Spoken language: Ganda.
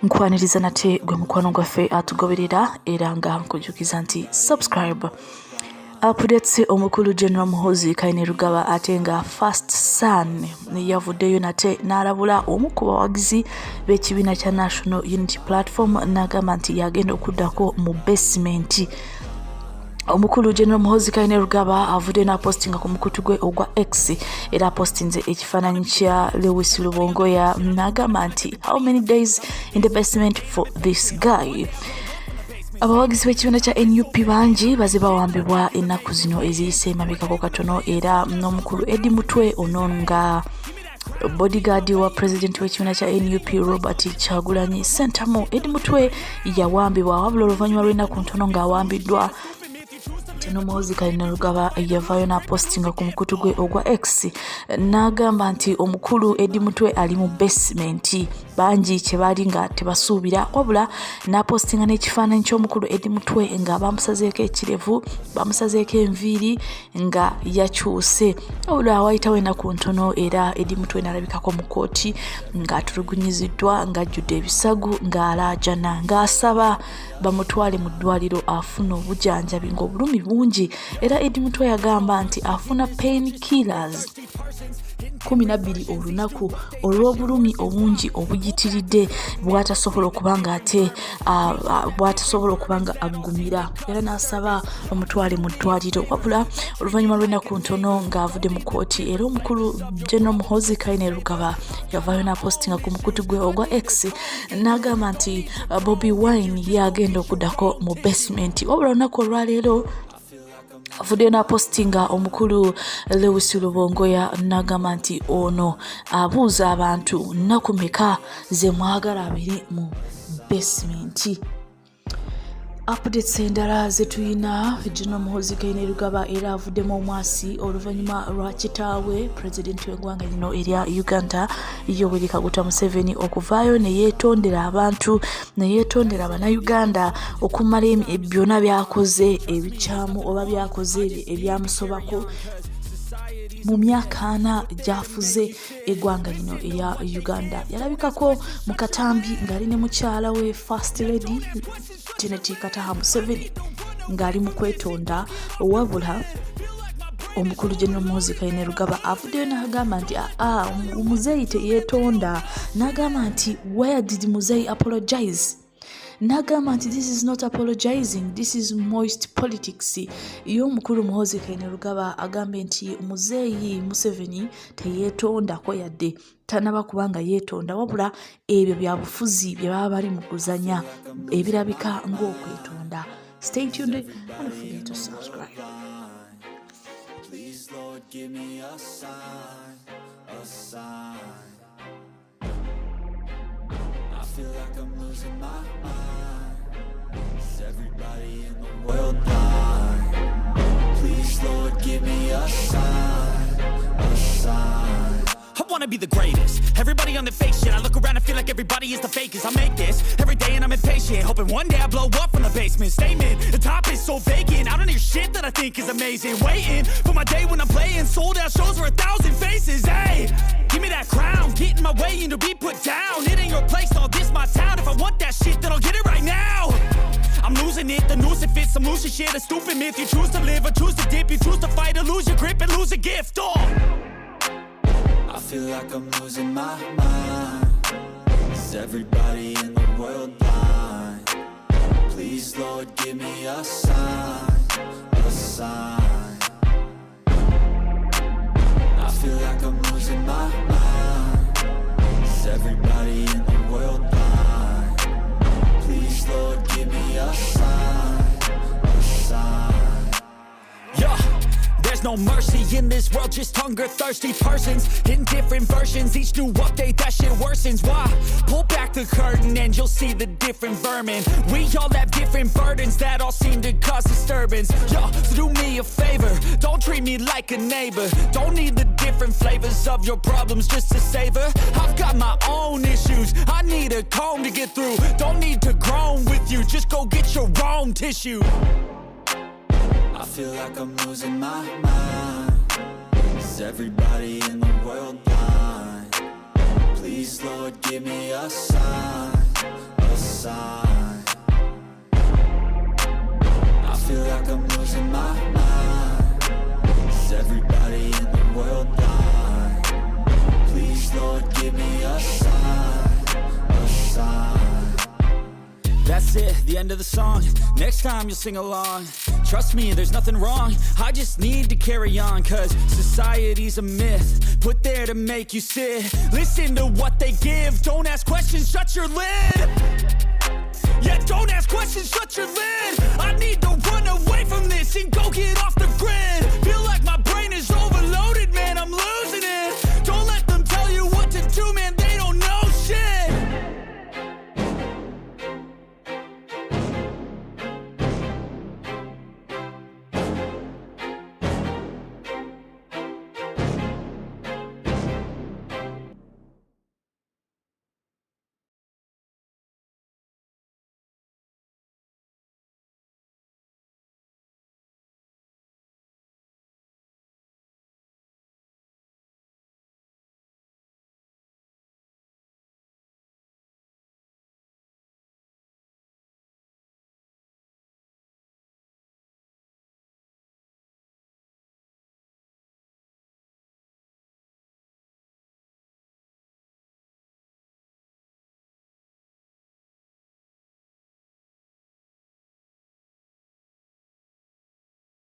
nkwaniriza nate gwe mukwano gwaffe atugoberera era nga nkujukiza nti subscribe. Updates omukulu General Muhoozi Kainerugaba ate nga first son yavuddeyo nate n'alabula omu ku bawagizi b'ekibiina kya National Unity Platform n'agamba nti yagenda okuddako mu basement. Omukulu General Muhoozi Kainerugaba avudde na postinga ku mukutu gwe ogwa X era postinze ekifaananyi kya Lubongoya n'agamba nti how many days in the basement for this guy. Abawagizi b'ekibiina kya NUP bangi baze bawambibwa ennaku zino eziyise emabegako katono era n'omukulu Eddie Mutwe ono nga bodyguard wa president w'ekibiina kya NUP Robert Kyagulanyi Sentamu. Eddie Mutwe yawambibwa wabula oluvannyuma lw'ennaku ntono ng'awambiddwa. Tino Muhoozi Kainerugaba yavaayo na postinga ku mukutu gwe ogwa X n'agamba nti omukulu Eddie Mutwe ali mu basement. Bangi kye baali nga tebasuubira wabula na postinga n'ekifaananyi ky'omukulu Eddie Mutwe nga bamusazeeko ekirevu, bamusazeeko enviiri nga yakyuse. Wabula awayitawo ennaku ntono era Eddie Mutwe n'alabikako mu kkooti ng'atulugunyiziddwa ng'ajjudde ebisagu ng'alaajana ng'asaba bamutwale mu ddwaliro afuna obujjanjabi ng'obulumi bungi era Eddie Mutwe yagamba nti afuna pain killers 12 olunaku olw'obulumi obungi obuyitiridde bw'atasobola okubanga ate bw'atasobola okubanga aggumira era n'asaba omutwale mu ddwaliro. Wabula oluvannyuma lw'ennaku ntono ng'avudde mu kkooti era omukulu General Muhoozi Kainerugaba yavaayo na postinga ku mukutu gwe ogwa X n'agamba nti Bobi Wine yagenda okuddako mu basement. Wabula olunaku olwaleero avudde na postinga omukulu Lubongoya n'agamba nti ono abuuza abantu nnaku meka ze mwagala abiri mu basement. Updates endala ze tuyina General Muhoozi Kainerugaba era avuddemu omwasi oluvannyuma lwa kitaawe president w'eggwanga lino erya Uganda Yoweri Kaguta Museveni okuvaayo ne yeetondera abantu ne yeetondera Bannayuganda okumala byonna byakoze ebikyamu oba byakoze ebyamusobako mu myaka 4 gyafuze eggwanga lino erya Uganda. Yalabikako mu katambi ng'ali ne mukyala we First Lady Kataha Museveni ng'ali mu kwetonda. Wabula omukulu General Muhoozi Kainerugaba avuddeyo n'agamba nti omuzeeyi teyeetonda n'agamba nti where did muzeeyi apologize? N'agamba nti this is not apologizing, this is moist politics. Iyo omukulu Muhoozi Kainerugaba agambe nti muzeeyi Museveni teyeetondako yadde tanaba kubanga yeetonda wabula ebyo bya bufuzi bye baba bali mu kuzanya ebirabika ng'okwetonda. Stay tuned and don't forget to subscribe. Please Lord give me a sign, a sign. I feel like I'm losing my mind. Is everybody in the world blind? Please Lord give me a sign, a sign. I wanna be the greatest. Everybody on the fake shit. I look around and feel like everybody is the fakest. I make this every day and I'm impatient, hoping one day I blow up from the basement. Statement, the top is so vacant. I don't hear shit that I think is amazing. Waiting for my day when I'm playing sold out shows for 1,000 faces. Hey, give me that crown, get in my way and to be put down. It ain't your place, all this my town. If I want that shit, then I'll get it right now. I'm losing it, the noose it fits. I'm losing shit, a stupid myth. You choose to live or choose to dip. You choose to fight or lose your grip and lose a gift. I feel like I'm losing my mind. Is everybody in the world blind? Please Lord give me a sign, a sign. I feel like I'm losing my mind. Is everybody in the world blind? Please Lord give me a sign, a sign. Yeah. There's no mercy in this world, just hunger-thirsty persons in different versions. Each new update, that shit worsens. Why? Pull back the curtain and you'll see the different vermin. We all have different burdens that all seem to cause disturbance. Yo, so do me a favor, don't treat me like a neighbor. Don't need the different flavors of your problems just to savor. I've got my own issues, I need a comb to get through. Don't need to groan with you, just go get your own tissue. I feel like I'm losing my mind. Is everybody in the world blind? Please Lord give me a sign, a sign. I feel like I'm losing my mind. Is everybody in the world blind? Please, Lord, give me a sign, a sign. That's it, the end of the song. Next time you'll sing along. Trust me, there's nothing wrong. I just need to carry on, cause society's a myth put there to make you sit. Listen to what they give. Don't ask questions, shut your lid. Yeah, don't ask questions, shut your lid. I need to run away from this and go get off the grid.